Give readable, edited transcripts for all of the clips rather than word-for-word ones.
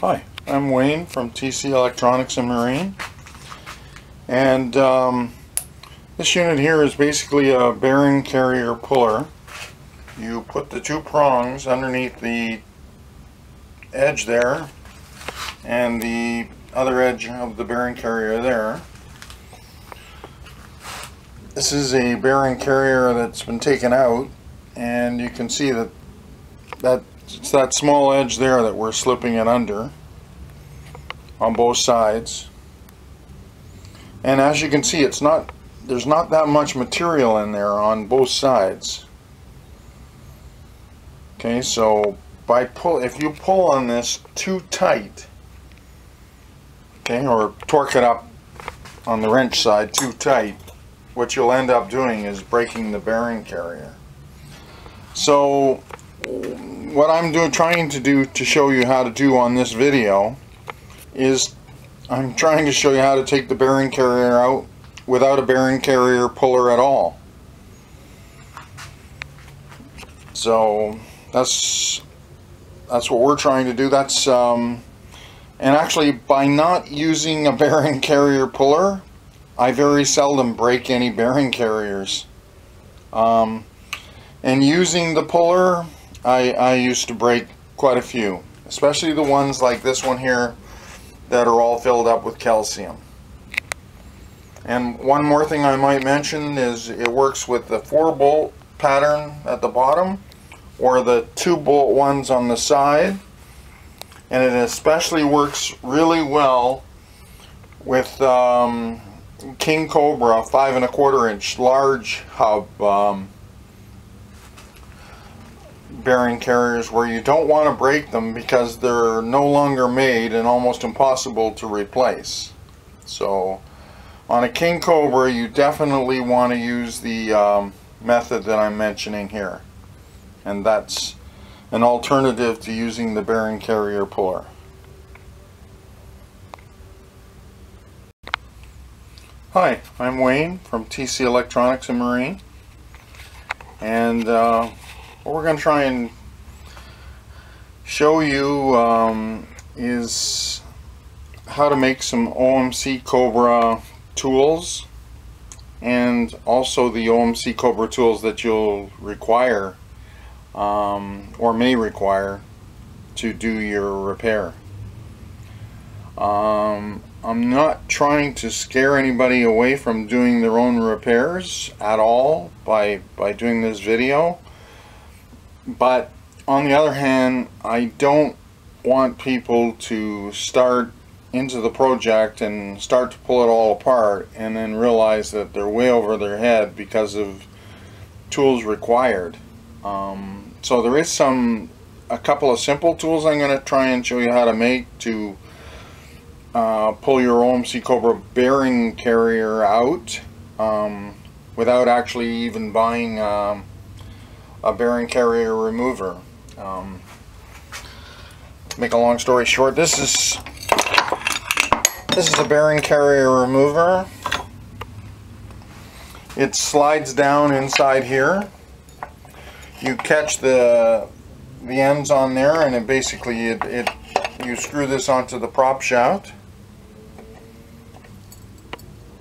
Hi, I'm Wayne from TC Electronics and Marine, and this unit here is basically a bearing carrier puller. You put the two prongs underneath the edge there and the other edge of the bearing carrier there. This is a bearing carrier that's been taken out, and you can see that it's that small edge there that we're slipping it under on both sides. And as you can see, there's not that much material in there on both sides. Okay, so if you pull on this too tight, okay, or torque it up on the wrench side too tight, what you'll end up doing is breaking the bearing carrier. So what I'm trying to do to show you how to do on this video is I'm trying to show you how to take the bearing carrier out without a bearing carrier puller at all. So that's what we're trying to do. And actually, by not using a bearing carrier puller, I very seldom break any bearing carriers. And using the puller, I used to break quite a few, especially the ones like this one here that are all filled up with calcium. And one more thing I might mention is it works with the 4-bolt pattern at the bottom or the 2-bolt ones on the side, and it especially works really well with King Cobra 5 1/4 inch large hub bearing carriers, where you don't want to break them because they're no longer made and almost impossible to replace. So on a King Cobra, you definitely want to use the method that I'm mentioning here, and that's an alternative to using the bearing carrier puller. Hi, I'm Wayne from TC Electronics and Marine, and what we're going to try and show you is how to make some OMC Cobra tools, and also the OMC Cobra tools that you'll require or may require to do your repair. I'm not trying to scare anybody away from doing their own repairs at all by doing this video. But on the other hand, I don't want people to start into the project and start to pull it all apart and then realize that they're way over their head because of tools required. So there is a couple of simple tools I'm going to try and show you how to make to pull your OMC Cobra bearing carrier out without actually even buying a bearing carrier remover. Make a long story short, this is the bearing carrier remover. It slides down inside here. You catch the ends on there, and it basically you screw this onto the prop shaft.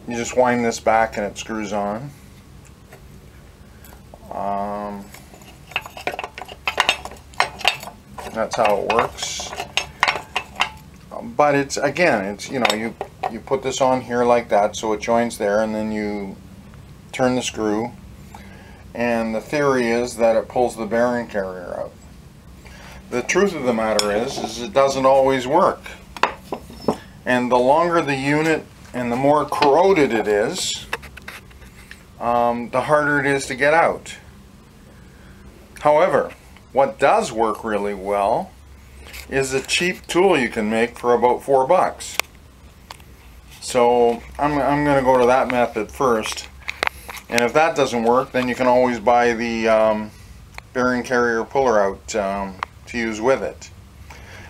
You just wind this back and it screws on. That's how it works. But it's you know, you put this on here like that so it joins there, and then you turn the screw, and the theory is that it pulls the bearing carrier out. The truth of the matter is it doesn't always work, and the longer the unit and the more corroded it is, the harder it is to get out. However, what does work really well is a cheap tool you can make for about $4. So I'm going to go to that method first, and if that doesn't work, then you can always buy the bearing carrier puller out to use with it.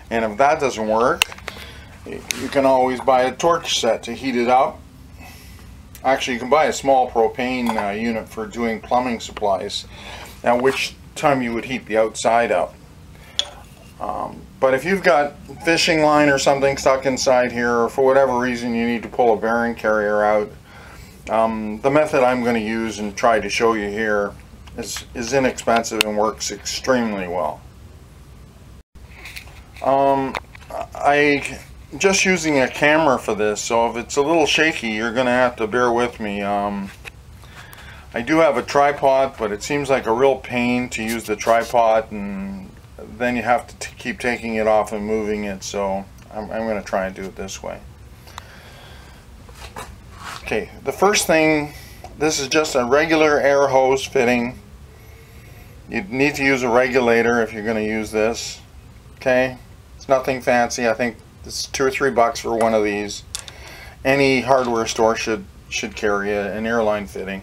And if that doesn't work, you can always buy a torch set to heat it up. Actually, you can buy a small propane unit for doing plumbing supplies, at which time you would heat the outside up. But if you've got fishing line or something stuck inside here, or for whatever reason you need to pull a bearing carrier out, the method I'm going to use and try to show you here is inexpensive and works extremely well. I'm just using a camera for this, so if it's a little shaky, you're going to have to bear with me. I do have a tripod, but it seems like a real pain to use the tripod, and then you have to keep taking it off and moving it, so I'm going to try and do it this way. Okay, the first thing, this is just a regular air hose fitting. You need to use a regulator if you're going to use this. Okay, it's nothing fancy. I think it's $2 or $3 for one of these. Any hardware store should carry an airline fitting.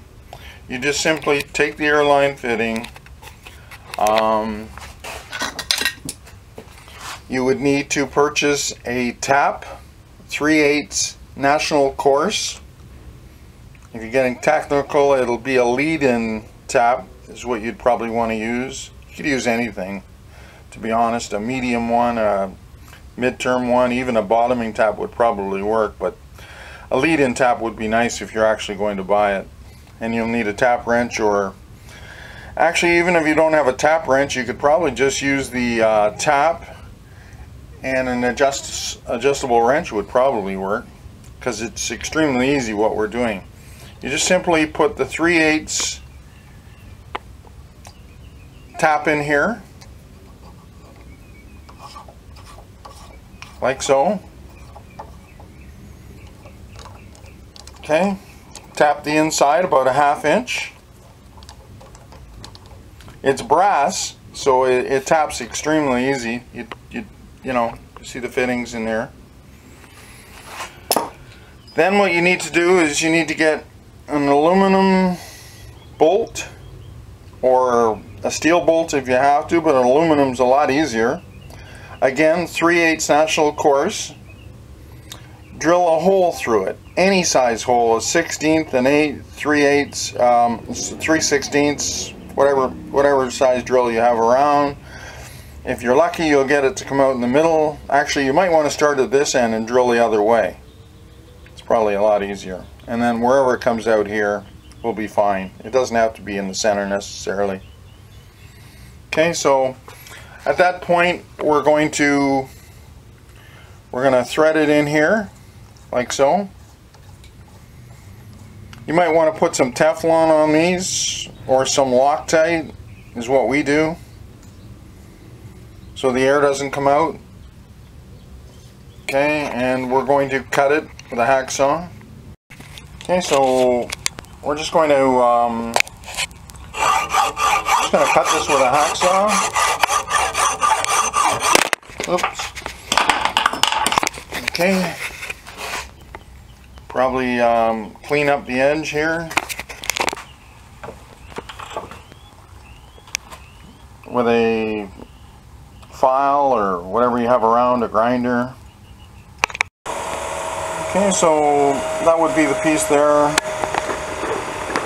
You just simply take the airline fitting. You would need to purchase a tap, 3/8 national course. If you're getting technical, it'll be a lead-in tap is what you'd probably want to use. You could use anything, to be honest. A medium one, a mid-term one, even a bottoming tap would probably work, but a lead-in tap would be nice if you're actually going to buy it. And you'll need a tap wrench, or actually even if you don't have a tap wrench, you could probably just use the tap, and an adjustable wrench would probably work, because it's extremely easy what we're doing. You just simply put the 3/8 tap in here, like so. Okay, tap the inside about a 1/2 inch. It's brass, so it taps extremely easy. You know, see the fittings in there. Then what you need to do is you need to get an aluminum bolt, or a steel bolt if you have to, but aluminum's a lot easier. Again, 3/8 national course. Drill a hole through it, any size hole, a 1/16, an 8, 3/8, 3/16, whatever size drill you have around. If you're lucky, you'll get it to come out in the middle. Actually, you might want to start at this end and drill the other way. It's probably a lot easier. And then wherever it comes out here will be fine. It doesn't have to be in the center necessarily. Okay, so at that point we're going to thread it in here like so. You might want to put some Teflon on these, or some Loctite is what we do, so the air doesn't come out. Okay, and we're going to cut it with a hacksaw. Okay, so we're just going to cut this with a hacksaw. Oops. Okay. Probably clean up the edge here with a file or whatever you have around, a grinder. Okay, so that would be the piece there.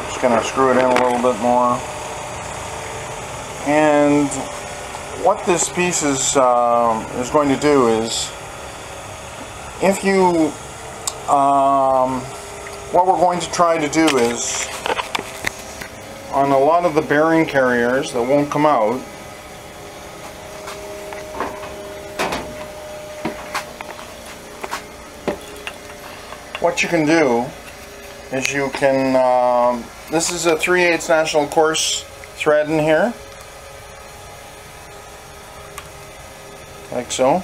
Just gonna screw it in a little bit more. And what this piece is going to do is, if you what we're going to try to do is, on a lot of the bearing carriers that won't come out, what you can do is you can, this is a 3/8 national course thread in here, like so.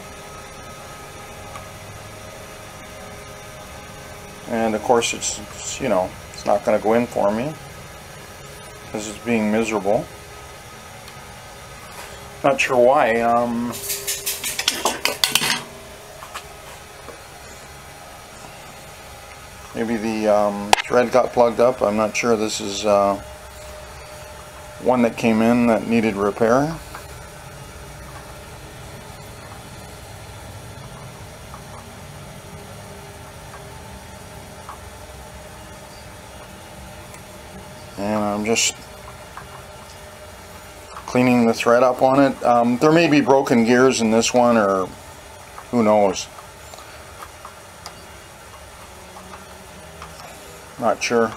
And of course it's you know, it's not going to go in for me because it's being miserable. Not sure why. Maybe the thread got plugged up. I'm not sure. This is one that came in that needed repair. And I'm just cleaning the thread up on it. There may be broken gears in this one, or who knows. Not sure.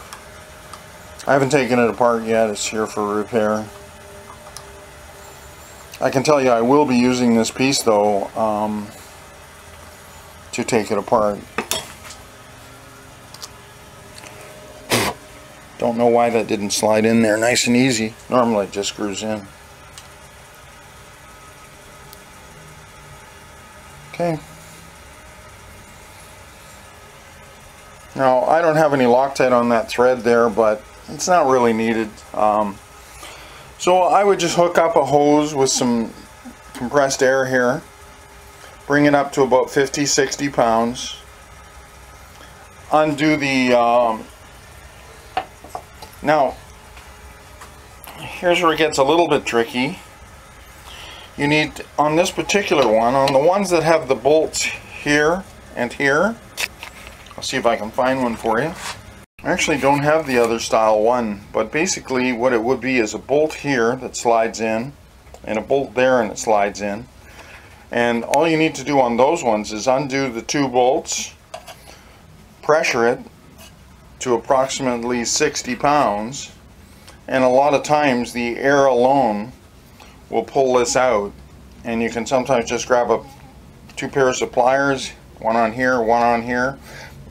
I haven't taken it apart yet. It's here for repair. I can tell you I will be using this piece though to take it apart. Don't know why that didn't slide in there nice and easy. Normally it just screws in. Okay. Now I don't have any Loctite on that thread there, but it's not really needed. So I would just hook up a hose with some compressed air here, bring it up to about 50-60 pounds, undo the now here's where it gets a little bit tricky. You need, on this particular one, on the ones that have the bolts here and here, I'll see if I can find one for you. I actually don't have the other style one, but basically what it would be is a bolt here that slides in, and a bolt there and it slides in. And all you need to do on those ones is undo the two bolts, pressure it to approximately 60 pounds, and a lot of times the air alone will pull this out. And you can sometimes just grab two pairs of pliers, one on here, one on here,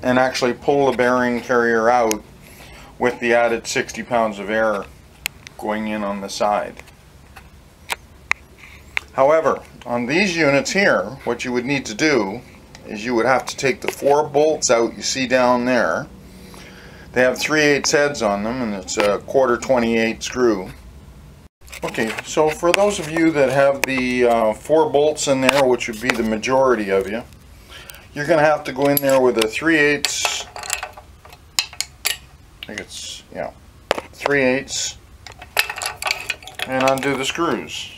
and actually pull the bearing carrier out with the added 60 pounds of air going in on the side. However, on these units here, what you would need to do is you would have to take the 4 bolts out you see down there. They have 3/8 heads on them, and it's a 1/4 28 screw. Okay, so for those of you that have the 4 bolts in there, which would be the majority of you, you're going to have to go in there with a 3/8, I think it's, yeah, 3/8, and undo the screws.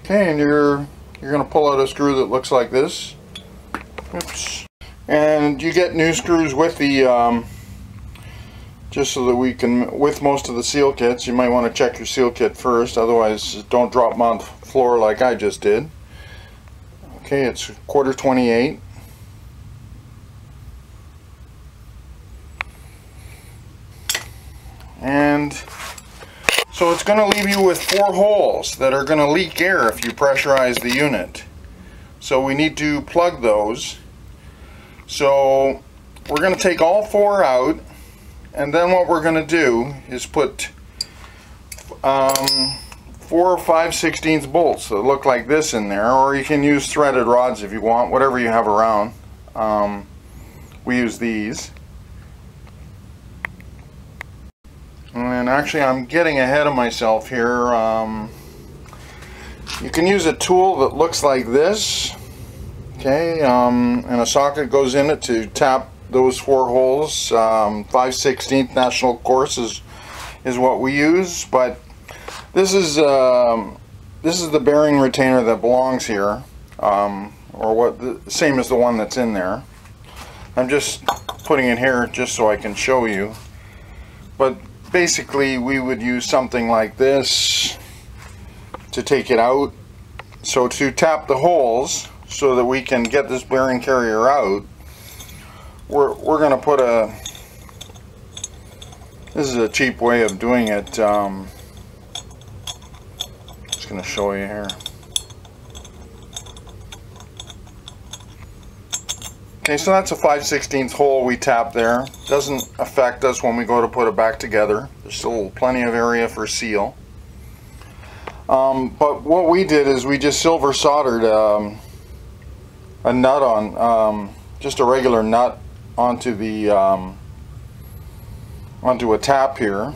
Okay, and you're going to pull out a screw that looks like this. Oops. And you get new screws with the, just so that we can, with most of the seal kits, you might want to check your seal kit first, otherwise don't drop them on the floor like I just did. Okay, it's 1/4 28. And so it's going to leave you with 4 holes that are going to leak air if you pressurize the unit. So we need to plug those. So we're going to take all 4 out, and then what we're going to do is put 4 5/16 bolts that look like this in there, or you can use threaded rods if you want, whatever you have around. We use these. And actually I'm getting ahead of myself here. You can use a tool that looks like this, okay, and a socket goes in it to tap those 4 holes. 5/16 national course is what we use, but this is the bearing retainer that belongs here, or the same as the one that's in there. I'm just putting it here just so I can show you, but basically we would use something like this to take it out. So to tap the holes so that we can get this bearing carrier out, we're going to put this is a cheap way of doing it. Just going to show you here. Okay, so that's a 5/16 hole we tap there. Doesn't affect us when we go to put it back together. There's still plenty of area for seal. But what we did is we just silver soldered a nut on, just a regular nut onto the onto a tap here.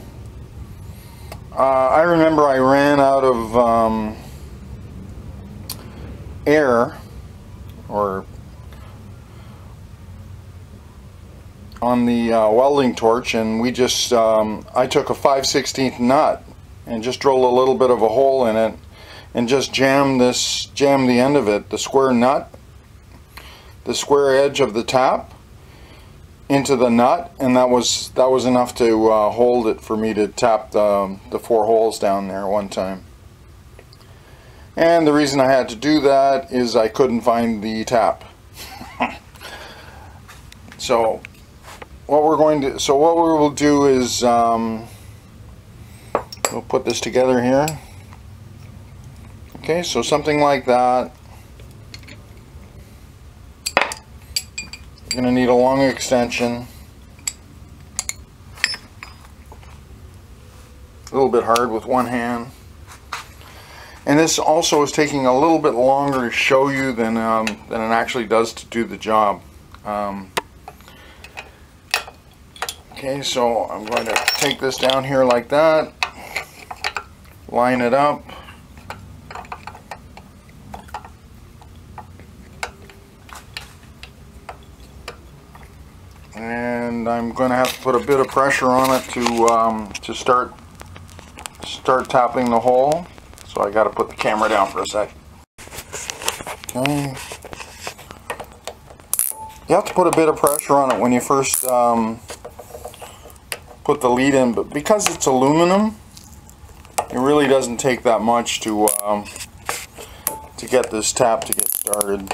I remember I ran out of air, or on the welding torch, and we just I took a 5/16 nut and just drilled a little bit of a hole in it and just jammed the end of it, the square nut, the square edge of the tap, into the nut, and that was enough to hold it for me to tap the 4 holes down there one time. And the reason I had to do that is I couldn't find the tap. So what we will do is we'll put this together here. Okay, so something like that. You're going to need a long extension. A little bit hard with one hand. And this also is taking a little bit longer to show you than it actually does to do the job. Okay, so I'm going to take this down here like that, line it up, and I'm going to have to put a bit of pressure on it to start tapping the hole. So I got to put the camera down for a sec. Okay. You have to put a bit of pressure on it when you first put the lead in, but because it's aluminum, it really doesn't take that much to get this tap to get started.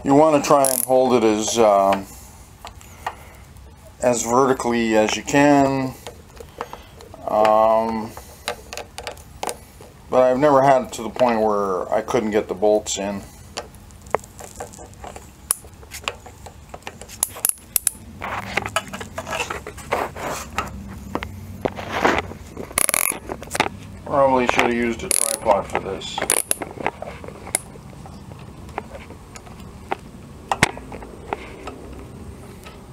You want to try and hold it as vertically as you can, but I've never had it to the point where I couldn't get the bolts in. Probably should have used a tripod for this.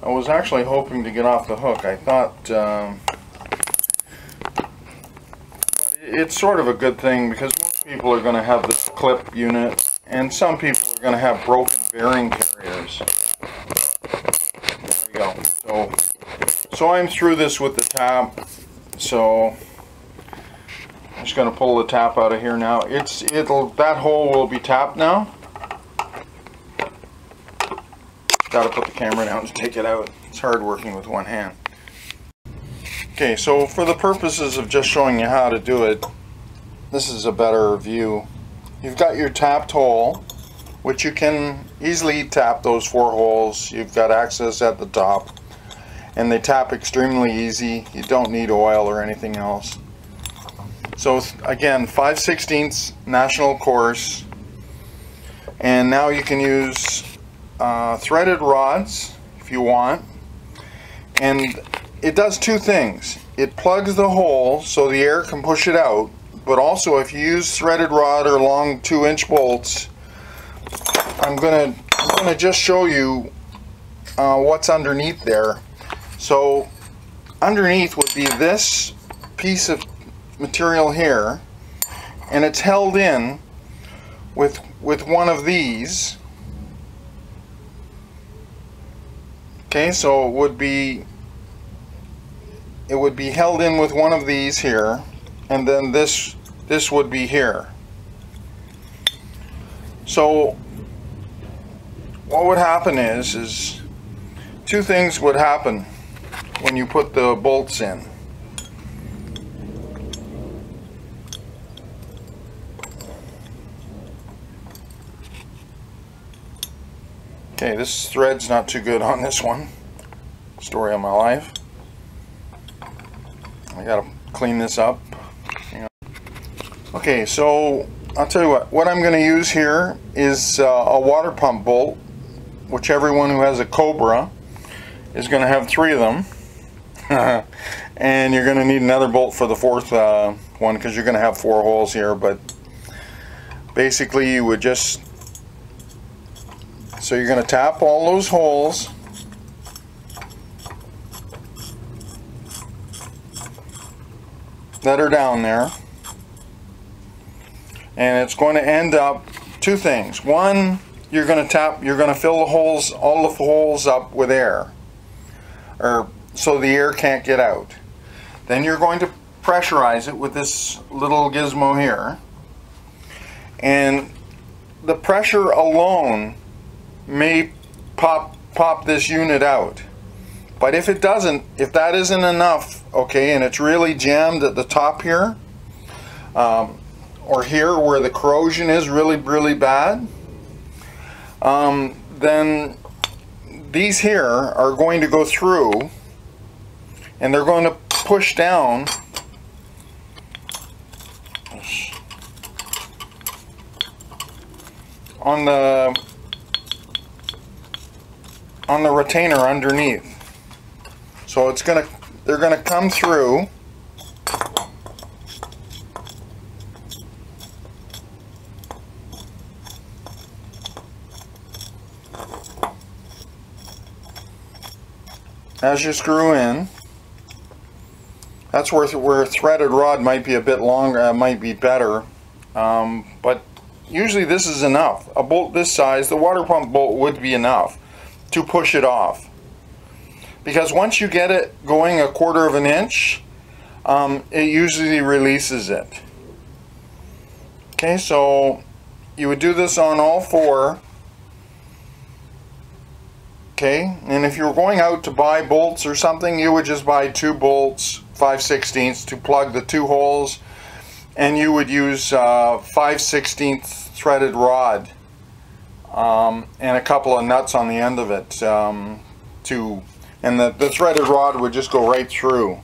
I was actually hoping to get off the hook. I thought it's sort of a good thing because most people are going to have this clip unit, and some people are going to have broken bearing carriers. There we go. So I'm through this with the tap. So I'm just going to pull the tap out of here now. That hole will be tapped now. Got to put the camera down to take it out. It's hard working with one hand. Okay, so for the purposes of just showing you how to do it, this is a better view. You've got your tapped hole, which you can easily tap those 4 holes. You've got access at the top, and they tap extremely easy. You don't need oil or anything else. So again, 5/16 national course, and now you can use threaded rods if you want, and it does 2 things. It plugs the hole so the air can push it out, but also if you use threaded rod or long 2-inch bolts, I'm gonna just show you what's underneath there. So underneath would be this piece of material here, and it's held in with one of these. Okay, so it would be held in with one of these here, and then this would be here. So what would happen is 2 things would happen when you put the bolts in. Okay, this thread's not too good on this one. Story of my life. I gotta clean this up. Okay, so I'll tell you what I'm going to use here is a water pump bolt, which everyone who has a Cobra is going to have 3 of them. And you're going to need another bolt for the 4th one because you're going to have 4 holes here, but basically you would just, so you're going to tap all those holes that are down there, and it's going to end up 2 things. One, you're going to fill the holes, all the holes up with air, or so the air can't get out. Then you're going to pressurize it with this little gizmo here, and the pressure alone may pop this unit out. But if it doesn't, if that isn't enough, okay, and it's really jammed at the top here, or here where the corrosion is really, really bad, then these here are going to go through and they're going to push down on the retainer underneath. So they're gonna come through as you screw in. That's where a threaded rod might be a bit longer, might be better, but usually this is enough. A bolt this size, the water pump bolt, would be enough to push it off. Because once you get it going 1/4 of an inch, it usually releases it. Okay, so you would do this on all 4. Okay, and if you were going out to buy bolts or something, you would just buy 2 bolts, 5/16 to plug the 2 holes, and you would use 5/16 threaded rod and a couple of nuts on the end of it and the threaded rod would just go right through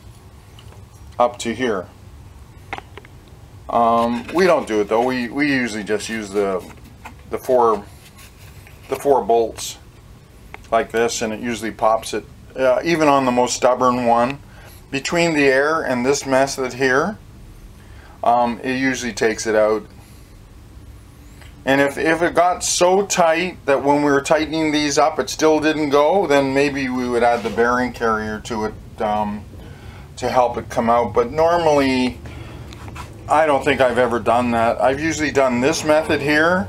up to here. We don't do it though. We usually just use the four bolts like this, and it usually pops it. Even on the most stubborn one, between the air and this method here, it usually takes it out. And if it got so tight that when we were tightening these up it still didn't go, then maybe we would add the bearing carrier to it to help it come out. But normally I don't think I've ever done that. I've usually done this method here,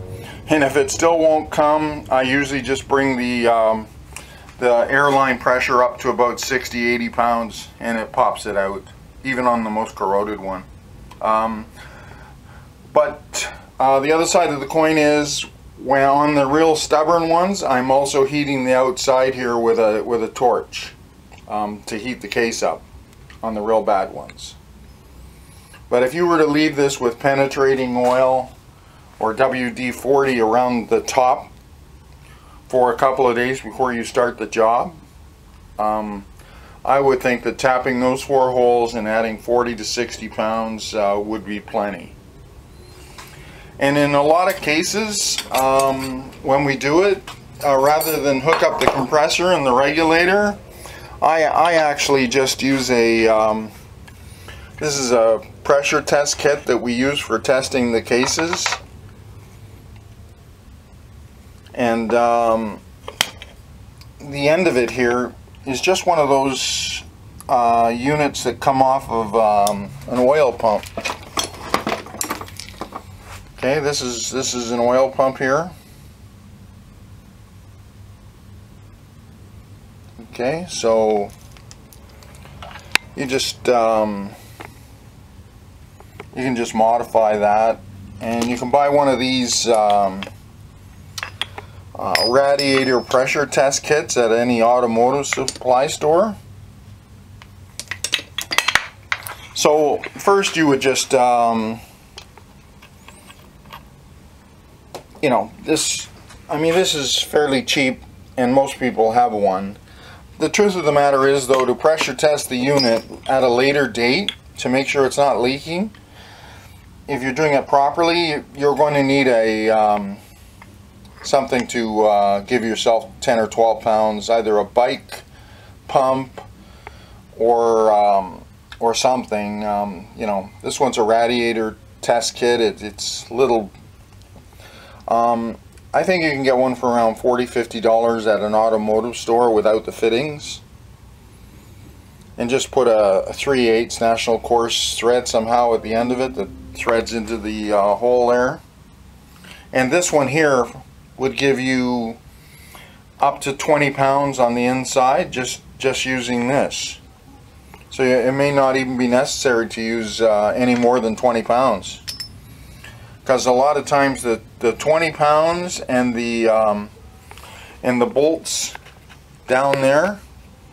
and if it still won't come, I usually just bring the airline pressure up to about 60-80 pounds and it pops it out, even on the most corroded one. The other side of the coin is, when on the real stubborn ones, I'm also heating the outside here with a torch to heat the case up on the real bad ones. But if you were to leave this with penetrating oil or WD-40 around the top for a couple of days before you start the job, I would think that tapping those 4 holes and adding 40 to 60 pounds would be plenty. And in a lot of cases, when we do it, rather than hook up the compressor and the regulator, I actually just use this is a pressure test kit that we use for testing the cases. And the end of it here is just one of those units that come off of an oil pump. Okay, this is an oil pump here. Okay, so you just you can just modify that, and you can buy one of these radiator pressure test kits at any automotive supply store. So first you would just you know, this is fairly cheap and most people have one. The truth of the matter is though, to pressure test the unit at a later date to make sure it's not leaking, if you're doing it properly, you're going to need a something to give yourself 10 or 12 pounds, either a bike pump or something. You know, this one's a radiator test kit. It's little. I think you can get one for around $40–50 at an automotive store without the fittings, and just put a 3/8 national course thread somehow at the end of it that threads into the hole there. And this one here would give you up to 20 pounds on the inside just using this. So it may not even be necessary to use any more than 20 pounds, because a lot of times the the 20 pounds and the bolts down there,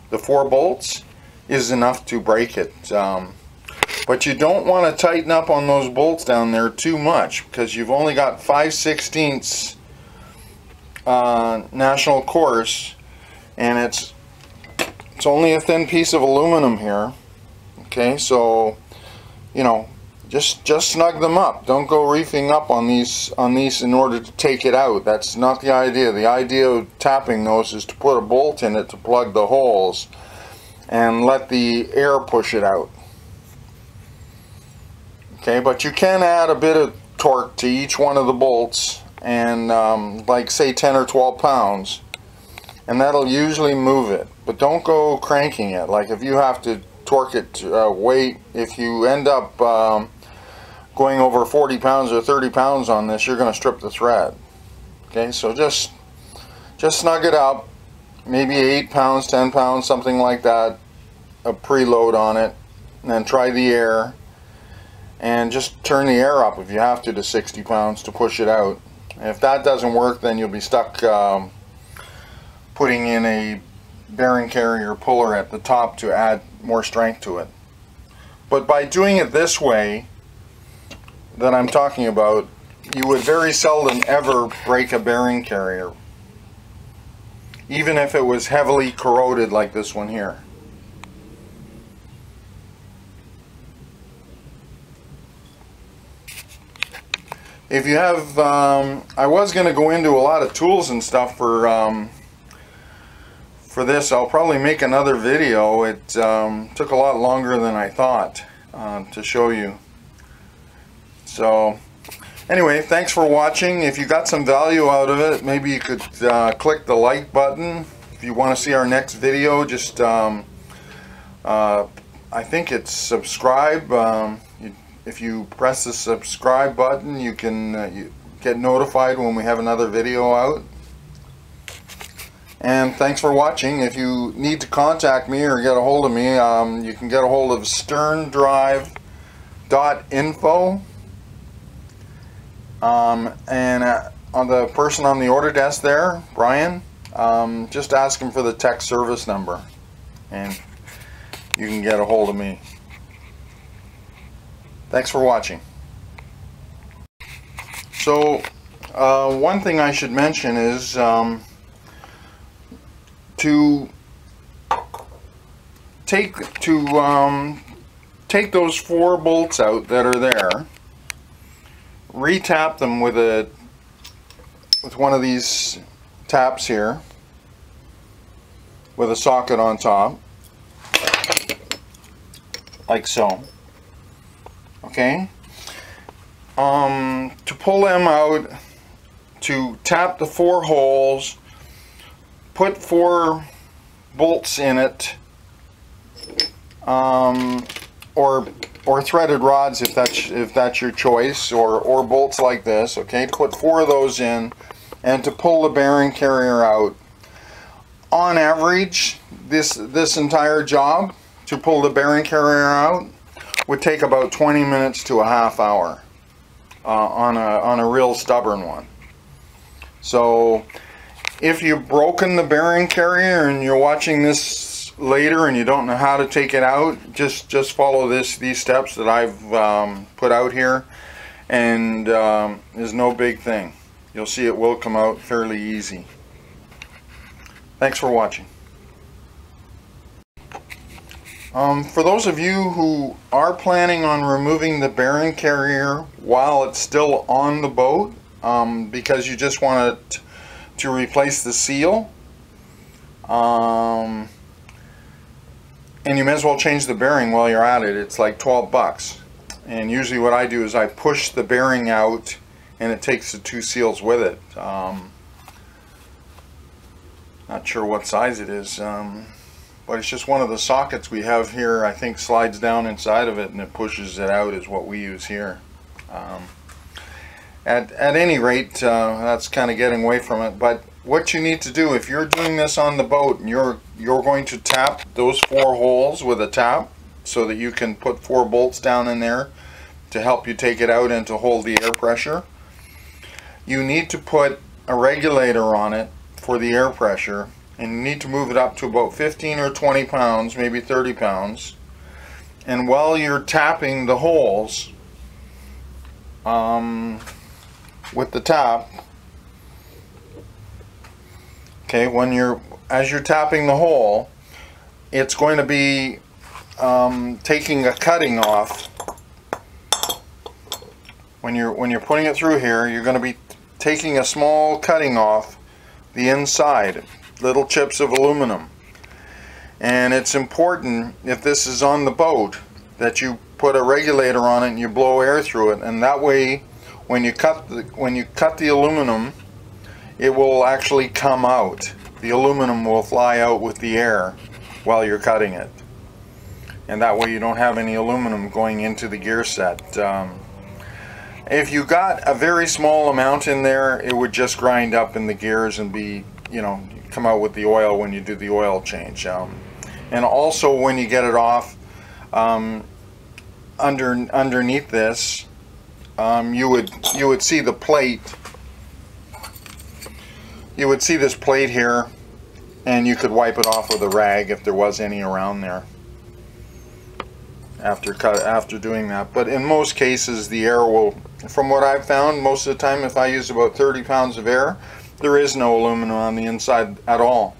the 4 bolts, is enough to break it. But you don't want to tighten up on those bolts down there too much, because you've only got 5/16 national course, and it's only a thin piece of aluminum here. Okay, so you know, just snug them up. Don't go reefing up on these in order to take it out. That's not the idea. The idea of tapping those is to put a bolt in it to plug the holes and let the air push it out. Okay, but you can add a bit of torque to each one of the bolts, and like say 10 or 12 pounds, and that'll usually move it. But don't go cranking it. Like if you have to torque it if you end up going over 40 pounds or 30 pounds on this, you're going to strip the thread. Okay, so just snug it up, maybe 8 pounds, 10 pounds, something like that, a preload on it, and then try the air, and just turn the air up if you have to 60 pounds to push it out. And if that doesn't work, then you'll be stuck putting in a bearing carrier puller at the top to add more strength to it. But by doing it this way that I'm talking about, you would very seldom ever break a bearing carrier, even if it was heavily corroded like this one here. If you have, I was going to go into a lot of tools and stuff for this. I'll probably make another video. It took a lot longer than I thought to show you. So anyway, thanks for watching. If you got some value out of it, maybe you could click the like button. If you want to see our next video, just I think it's subscribe. If you press the subscribe button, you can you get notified when we have another video out. And thanks for watching. If you need to contact me or get a hold of me, you can get a hold of sterndrive.info, and on the person on the order desk there, Brian, just ask him for the tech service number and you can get a hold of me. Thanks for watching. So one thing I should mention is to take those 4 bolts out that are there, re-tap them with one of these taps here with a socket on top, like so. Okay, to pull them out, to tap the 4 holes, put 4 bolts in it, or threaded rods if that's your choice, or bolts like this. Okay, to put 4 of those in, and to pull the bearing carrier out. On average, this entire job to pull the bearing carrier out would take about 20 minutes to a half hour on a real stubborn one. So if you've broken the bearing carrier and you're watching this later and you don't know how to take it out, just follow these steps that I've put out here, and there's no big thing. You'll see it will come out fairly easy. Thanks for watching. For those of you who are planning on removing the bearing carrier while it's still on the boat, because you just want it to replace the seal, and you may as well change the bearing while you're at it. It's like 12 bucks. And usually what I do is I push the bearing out and it takes the 2 seals with it. Not sure what size it is. But it's just one of the sockets we have here, I think, slides down inside of it and it pushes it out, is what we use here. At any rate, that's kind of getting away from it. But what you need to do, if you're doing this on the boat and you're going to tap those 4 holes with a tap so that you can put 4 bolts down in there to help you take it out and to hold the air pressure, you need to put a regulator on it for the air pressure, and you need to move it up to about 15 or 20 pounds, maybe 30 pounds. And while you're tapping the holes with the tap, okay, as you're tapping the hole, it's going to be taking a cutting off. When you're putting it through here, you're going to be taking a small cutting off the inside, little chips of aluminum. And it's important, if this is on the boat, that you put a regulator on it and you blow air through it, and that way when you cut the aluminum, it will actually come out. The aluminum will fly out with the air while you're cutting it, and that way you don't have any aluminum going into the gear set. If you got a very small amount in there, it would just grind up in the gears and be, you know, come out with the oil when you do the oil change. And also when you get it off, underneath this, you would see the plate. You would see this plate here, and you could wipe it off with a rag if there was any around there after doing that. But in most cases, the air will, from what I've found, most of the time, if I use about 30 pounds of air, there is no aluminum on the inside at all.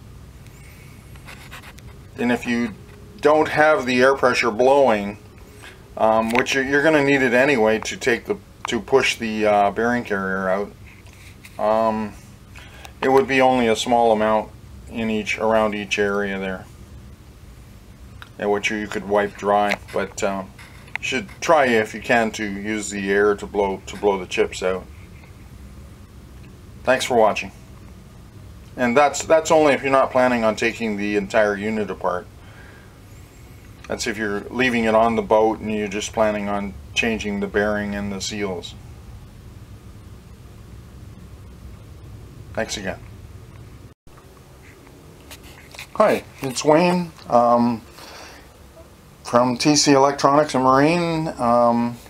And if you don't have the air pressure blowing, which you're going to need it anyway to push the bearing carrier out, it would be only a small amount around each area there, which you could wipe dry. But you should try, if you can, to use the air to blow the chips out. Thanks for watching. And that's only if you're not planning on taking the entire unit apart. That's if you're leaving it on the boat and you're just planning on changing the bearing and the seals. Thanks again. Hi, it's Wayne from TC Electronics and Marine,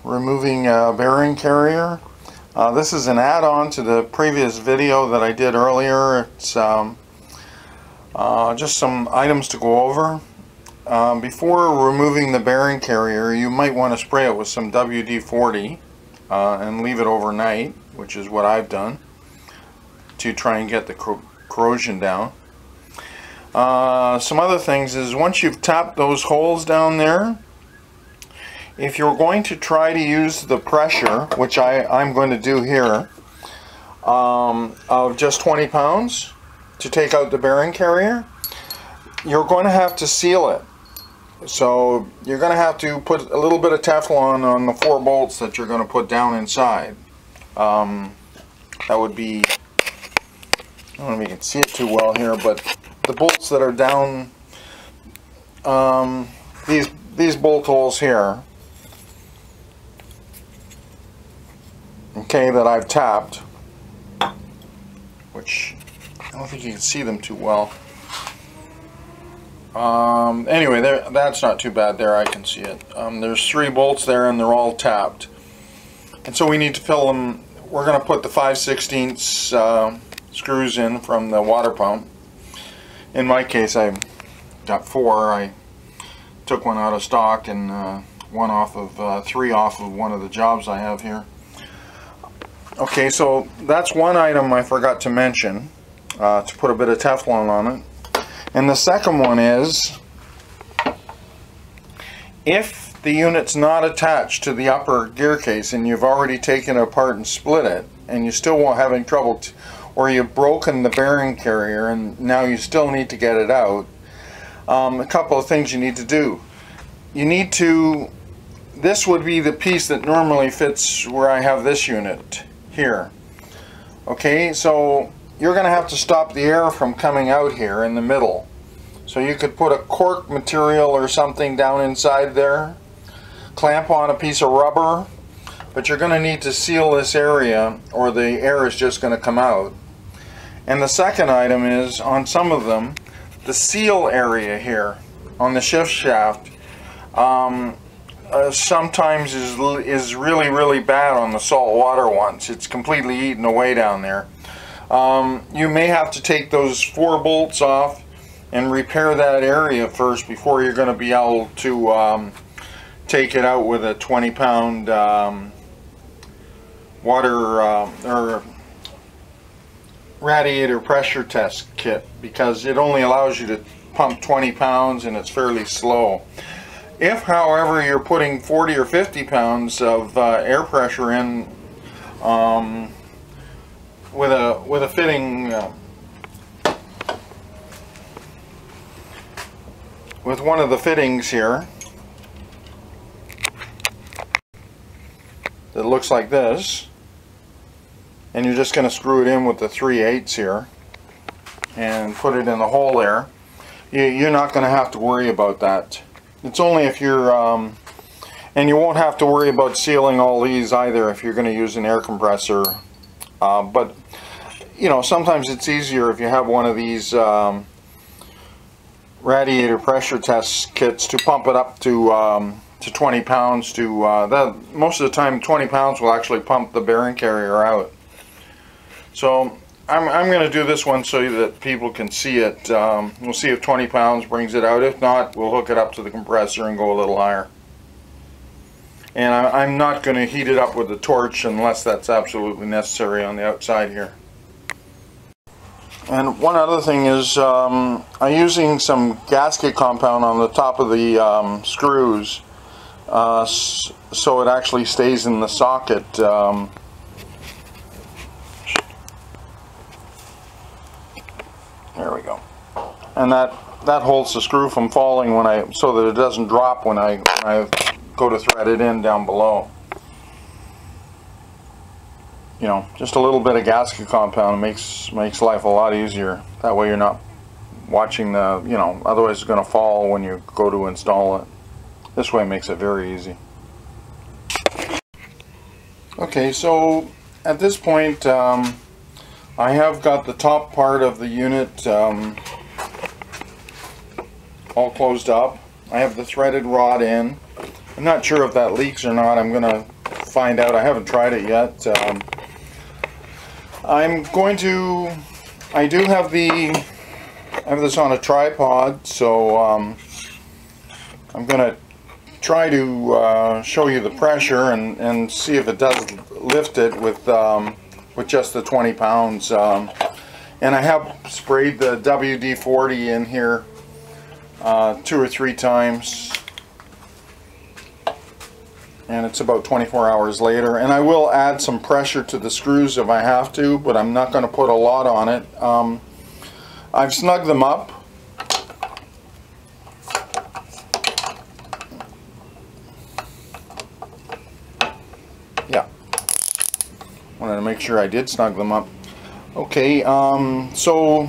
removing a bearing carrier. This is an add-on to the previous video that I did earlier. It's just some items to go over. Before removing the bearing carrier, you might want to spray it with some WD-40 and leave it overnight, which is what I've done, to try and get the corrosion down. Some other things is, once you've tapped those holes down there, if you're going to try to use the pressure, which I'm going to do here, of just 20 pounds to take out the bearing carrier, you're going to have to seal it. So you're going to have to put a little bit of Teflon on the 4 bolts that you're going to put down inside. That would be, I don't know if you can see it too well here, but the bolts that are down, these bolt holes here, okay, that I've tapped, which I don't think you can see them too well. Anyway, that's not too bad there, I can see it. There's 3 bolts there and they're all tapped. And so we need to fill them. We're going to put the 5/16 screws in from the water pump. In my case, I got 4. I took one out of stock and 3 off of one of the jobs I have here. Okay, so that's one item I forgot to mention, to put a bit of Teflon on it. And the second one is, if the unit's not attached to the upper gear case and you've already taken it apart and split it, and you still won't having trouble, or you've broken the bearing carrier and now you still need to get it out, a couple of things you need to do. You need to, this would be the piece that normally fits where I have this unit here. Okay, so you're going to have to stop the air from coming out here in the middle. So you could put a cork material or something down inside there, clamp on a piece of rubber, but you're going to need to seal this area or the air is just going to come out. And the second item is, on some of them, the seal area here on the shift shaft. sometimes is really bad on the salt water ones. It's completely eaten away down there. You may have to take those 4 bolts off and repair that area first before you're going to be able to take it out with a 20-pound water or radiator pressure test kit, because it only allows you to pump 20 pounds and it's fairly slow. If, however, you're putting 40 or 50 pounds of air pressure in with a fitting with one of the fittings here that looks like this, and you're just going to screw it in with the 3/8 here and put it in the hole there, you're not going to have to worry about that. It's only if you're and you won't have to worry about sealing all these either if you're going to use an air compressor, but you know, sometimes it's easier if you have one of these radiator pressure test kits to pump it up to 20 pounds to that. Most of the time 20 pounds will actually pump the bearing carrier out. So I'm going to do this one so that people can see it. We'll see if 20 pounds brings it out. If not, we'll hook it up to the compressor and go a little higher. And I'm not going to heat it up with the torch unless that's absolutely necessary on the outside here. And one other thing is I'm using some gasket compound on the top of the screws so it actually stays in the socket. There we go. And that holds the screw from falling when so that it doesn't drop when I go to thread it in down below. You know, just a little bit of gasket compound makes life a lot easier. That way you're not watching the, you know, otherwise it's going to fall when you go to install it. This way makes it very easy. Okay, so at this point I have got the top part of the unit all closed up. I have the threaded rod in. I'm not sure if that leaks or not. I'm going to find out. I haven't tried it yet. I do have this on a tripod, so I'm going to try to show you the pressure and see if it does lift it with just the 20 pounds. And I have sprayed the WD-40 in here 2 or 3 times, and it's about 24 hours later. And I will add some pressure to the screws if I have to, but I'm not going to put a lot on it. I've snugged them up. Yeah, wanted to make sure I did snug them up. Okay, so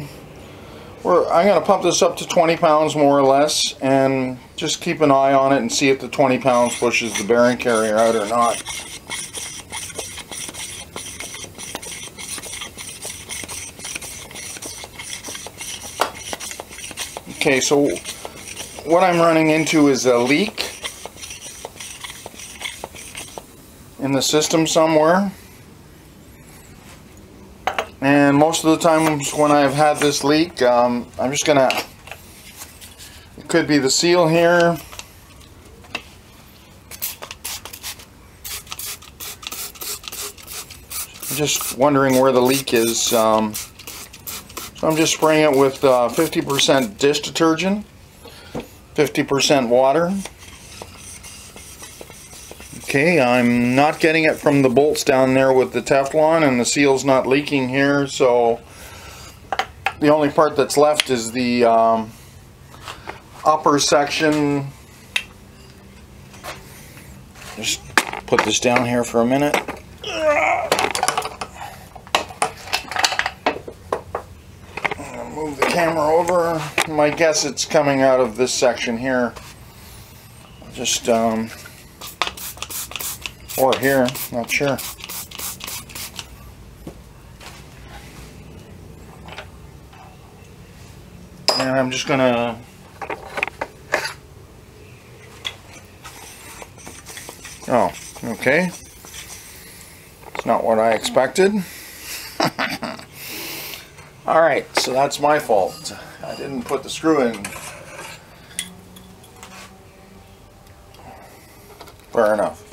I'm going to pump this up to 20 pounds more or less, and just keep an eye on it and see if the 20 pounds pushes the bearing carrier out or not. Okay, so what I'm running into is a leak in the system somewhere. And most of the times when I've had this leak, I'm just gonna, it could be the seal here. I'm just wondering where the leak is. So I'm just spraying it with 50% dish detergent, 50% water. Okay, I'm not getting it from the bolts down there with the Teflon, and the seal's not leaking here, so the only part that's left is the upper section. Just put this down here for a minute. Move the camera over. My guess it's coming out of this section here. Just or here, not sure. And I'm just gonna Okay, it's not what I expected. Alright, so that's my fault. I didn't put the screw in. Fair enough.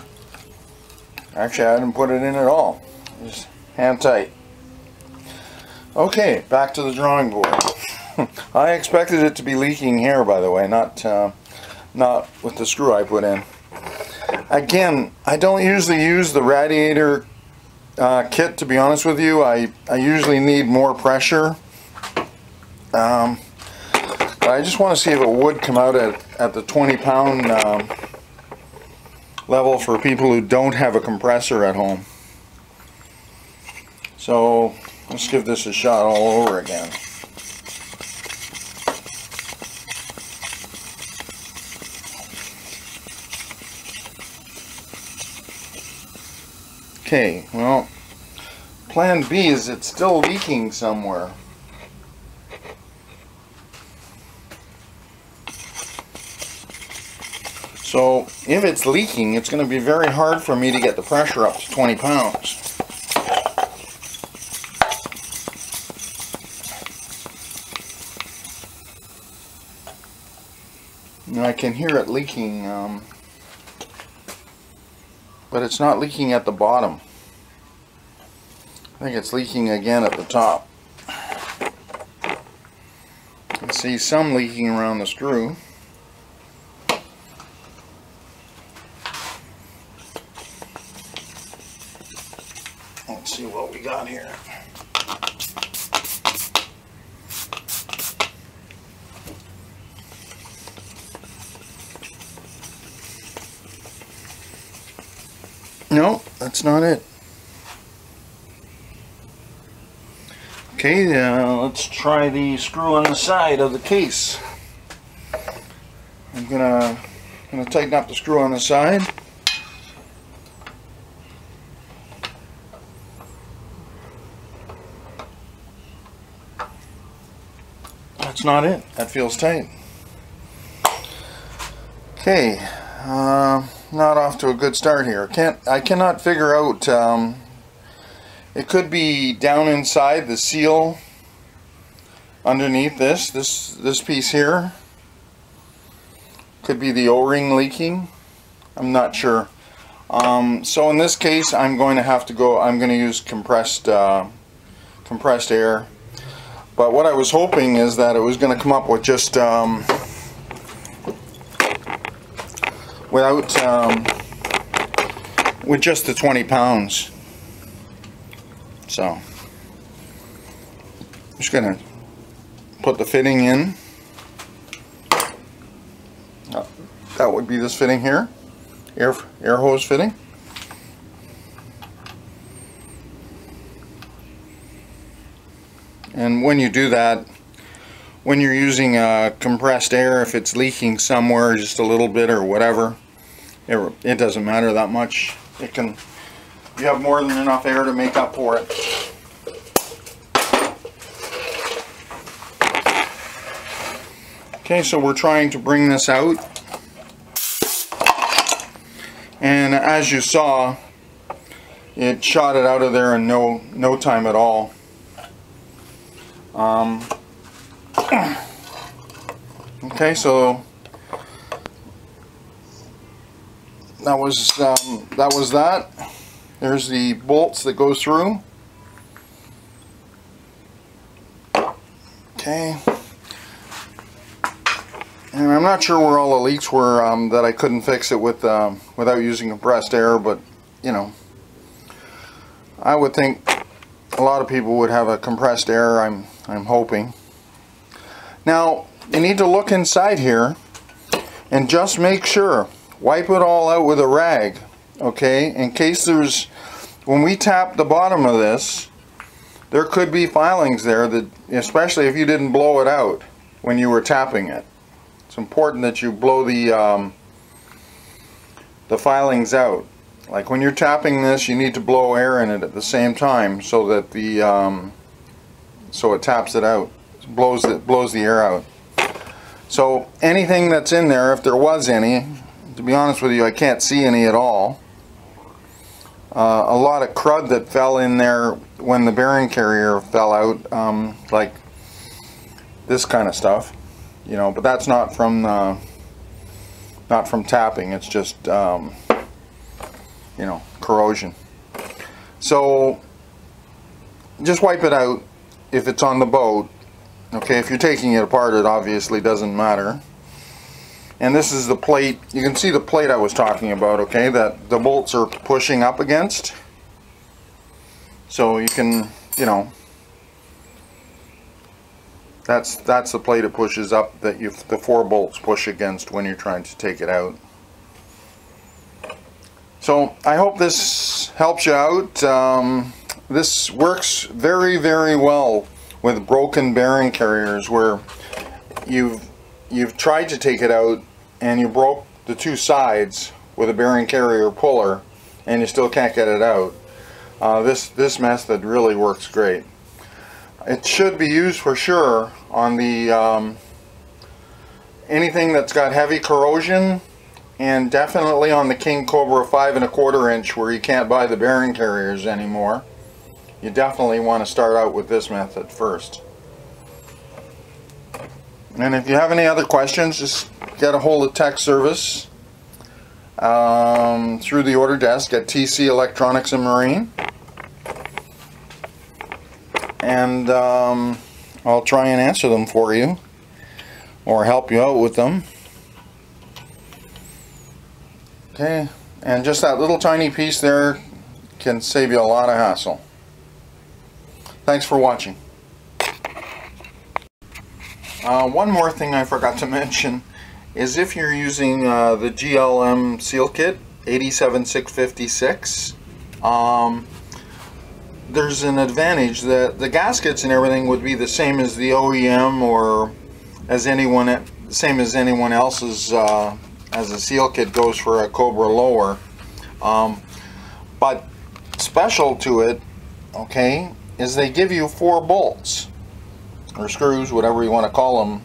Actually, I didn't put it in at all. Just hand tight. Okay, back to the drawing board. I expected it to be leaking here, by the way, not with the screw I put in. Again, I don't usually use the radiator kit, to be honest with you. I usually need more pressure. But I just want to see if it would come out at the 20-pound level for people who don't have a compressor at home. So let's give this a shot all over again. Okay, well, plan B is it's still leaking somewhere. So if it's leaking, it's going to be very hard for me to get the pressure up to 20 pounds. And I can hear it leaking, but it's not leaking at the bottom. I think it's leaking again at the top. I can see some leaking around the screw. Let's see what we got here. No, that's not it. Okay, let's try the screw on the side of the case. I'm gonna tighten up the screw on the side. That's not it. That feels tight. Okay, not off to a good start here. I cannot figure out. It could be down inside the seal underneath this piece here. Could be the O-ring leaking. I'm not sure. So in this case, I'm going to use compressed air. But what I was hoping is that it was going to come up with just with just the 20 pounds. So I'm just going to put the fitting in. That would be this fitting here, air hose fitting. And when you do that, when you're using compressed air, if it's leaking somewhere just a little bit or whatever, it doesn't matter that much. You have more than enough air to make up for it. Okay, so we're trying to bring this out, and as you saw, it shot it out of there in no time at all. Okay, so that was that. There's the bolts that go through. Okay, and I'm not sure where all the leaks were that I couldn't fix it with without using compressed air, but you know, I would think a lot of people would have a compressed air. I'm hoping. Now you need to look inside here and just make sure. Wipe it all out with a rag, okay? In case when we tap the bottom of this, there could be filings there that, especially if you didn't blow it out when you were tapping it. It's important that you blow the filings out. Like when you're tapping this, you need to blow air in it at the same time so that so it taps it out, blows the air out. So anything that's in there, if there was any, to be honest with you, I can't see any at all. a lot of crud that fell in there when the bearing carrier fell out, like this kind of stuff, you know, but that's not from tapping. It's just you know, corrosion. So just wipe it out if it's on the boat. Okay, if you're taking it apart, it obviously doesn't matter. And this is the plate. You can see the plate I was talking about, okay, that the bolts are pushing up against. So you can, you know, that's the plate it pushes up, that the 4 bolts push against when you're trying to take it out. So I hope this helps you out. This works very, very well with broken bearing carriers where you've tried to take it out and you broke the 2 sides with a bearing carrier puller and you still can't get it out. This method really works great. It should be used for sure on the anything that's got heavy corrosion, and definitely on the King Cobra 5 1/4 inch where you can't buy the bearing carriers anymore. You definitely want to start out with this method first. And if you have any other questions, just get a hold of tech service through the order desk at TC Electronics and Marine, and I'll try and answer them for you or help you out with them. Okay, and just that little tiny piece there can save you a lot of hassle. Thanks for watching. One more thing I forgot to mention is if you're using the GLM seal kit 87656, there's an advantage that the gaskets and everything would be the same as the OEM or as same as anyone else's as a seal kit goes for a Cobra lower, but special to it, okay, is they give you 4 bolts or screws, whatever you want to call them.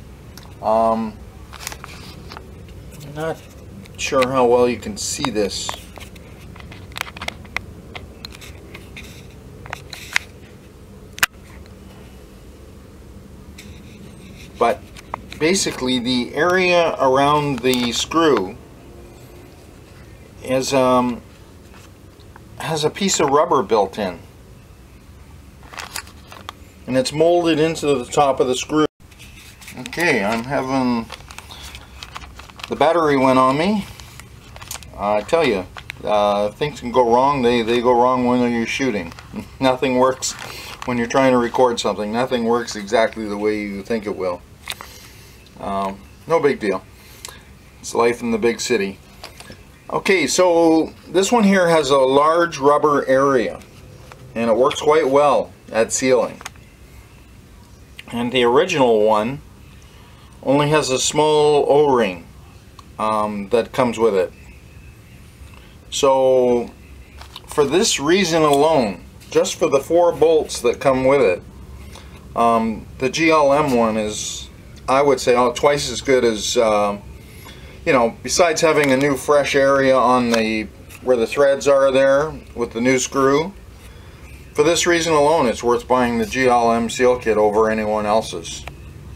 I'm not sure how well you can see this. But basically the area around the screw is has a piece of rubber built in, and it's molded into the top of the screw. Okay, I'm having, the battery went on me. I tell you, things can go wrong. They go wrong when you're shooting. Nothing works when you're trying to record something. Nothing works exactly the way you think it will. No big deal. It's life in the big city. Okay, so this one here has a large rubber area, and it works quite well at sealing. And the original one only has a small O-ring that comes with it. So for this reason alone, just for the 4 bolts that come with it, the GLM one is, I would say, twice as good as, you know, besides having a new fresh area on the where the threads are there with the new screw. For this reason alone, it's worth buying the GLM seal kit over anyone else's.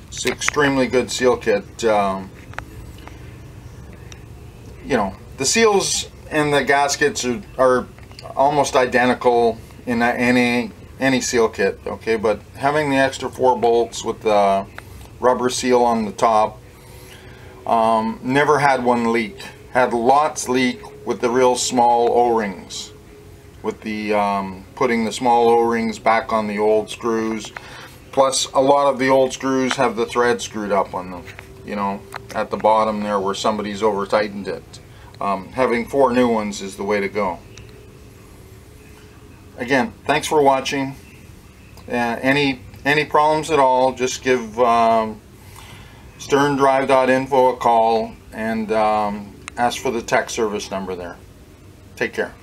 It's an extremely good seal kit. You know, the seals and the gaskets are almost identical in any seal kit, okay, but having the extra 4 bolts with the rubber seal on the top, never had one leak. Had lots leak with the real small O-rings, with the putting the small O-rings back on the old screws. Plus a lot of the old screws have the thread screwed up on them, you know, at the bottom there where somebody's over tightened it. Having 4 new ones is the way to go. Again, thanks for watching. Any problems at all, just give sterndrive.info a call and ask for the tech service number there. Take care.